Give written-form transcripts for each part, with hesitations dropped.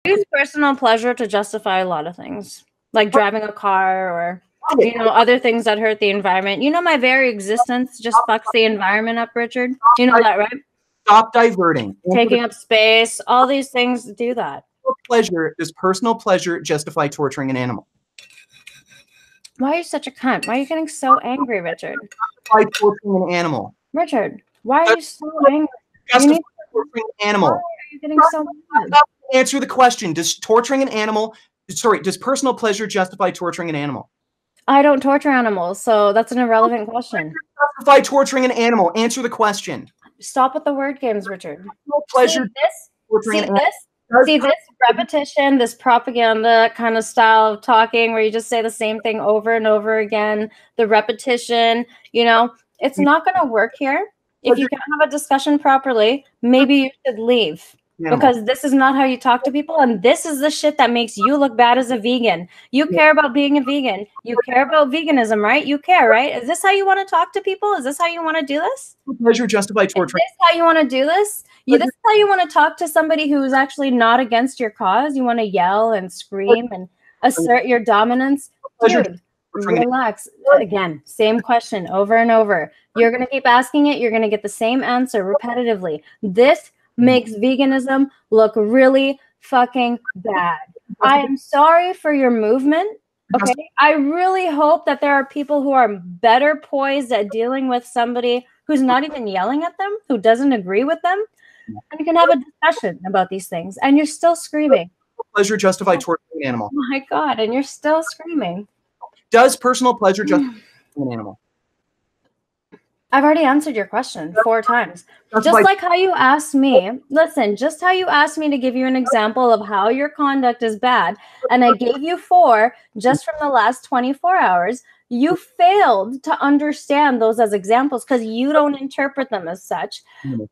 use personal pleasure to justify a lot of things, like driving a car or, you know, other things that hurt the environment. You know, my very existence just fucks the environment up, Richard. You know that, right? Stop diverting. Taking up space, all these things do that. Does personal pleasure justify torturing an animal? Why are you such a cunt? Why are you getting so angry, Richard? Justify torturing an animal. Richard, why are you so angry? Justify torturing an animal. Why are you getting so mad? Answer the question. Does personal pleasure justify torturing an animal? I don't torture animals, so that's an irrelevant question. Justify torturing an animal. Answer the question. Stop with the word games, Richard. Pleasure. See this repetition, this propaganda kind of style of talking where you just say the same thing over and over again, the repetition, you know, it's not going to work here. If you can't have a discussion properly, maybe you should leave. Because this is not how you talk to people, and this is the shit that makes you look bad as a vegan. You care about being a vegan. You care about veganism, right? You care, right? Is this how you want to talk to people? Is this how you want to do this? Pleasure justified torture. Is this how you want to do this? This is how you want to talk to somebody who's actually not against your cause? You want to yell and scream and assert your dominance? Dude, relax. Again, same question over and over. You're going to keep asking it. You're going to get the same answer repetitively. This makes veganism look really fucking bad. I am sorry for your movement. Okay. I really hope that there are people who are better poised at dealing with somebody who's not even yelling at them, who doesn't agree with them. And you can have a discussion about these things. And you're still screaming. Pleasure justify torturing an animal. Oh my God. And you're still screaming. Does personal pleasure justify an animal? I've already answered your question 4 times. Just like how you asked me, listen, just how you asked me to give you an example of how your conduct is bad, and I gave you 4 just from the last 24 hours, you failed to understand those as examples because you don't interpret them as such.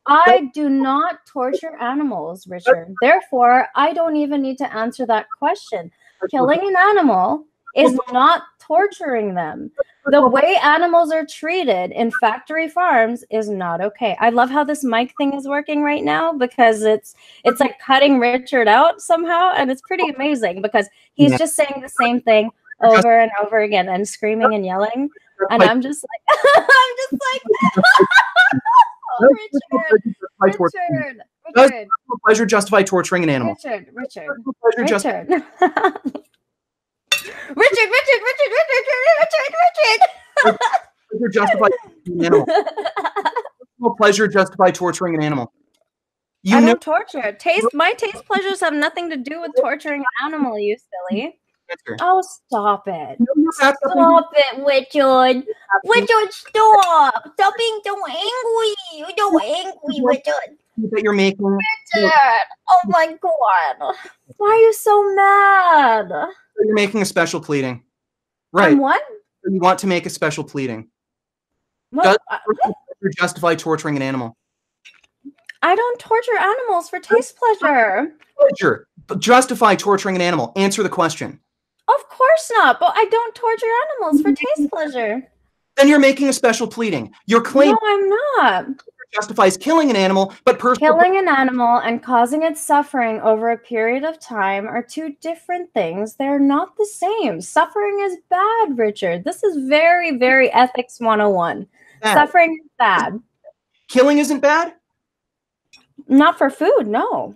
I do not torture animals, Richard. Therefore, I don't even need to answer that question. Killing an animal is not torturing them. The way animals are treated in factory farms is not okay. I love how this mic thing is working right now because it's like cutting Richard out somehow, and it's pretty amazing because he's just saying the same thing over and over again and screaming and yelling, and I'm just like, oh, Richard. Does pleasure justify torturing an animal? Richard. Pleasure justify an animal. Pleasure justify torturing an animal. I don't torture. My taste pleasures have nothing to do with torturing an animal, you silly. Oh, stop it. Stop it, Richard. Richard, stop. Stop being so angry. You're so angry, Richard. That you're making. Richard. Oh my God. Why are you so mad? You're making a special pleading. Right. And what? You want to make a special pleading. What? Does justify torturing an animal? I don't torture animals for taste pleasure. Pleasure. Justify torturing an animal. Answer the question. Of course not, but I don't torture animals for taste pleasure. Then you're making a special pleading. Your claim. No, I'm not. Justifies killing an animal, but killing an animal and causing its suffering over a period of time are 2 different things. They're not the same. Suffering is bad, Richard. This is very, very ethics 101. Suffering is bad. Killing isn't bad? Not for food, no.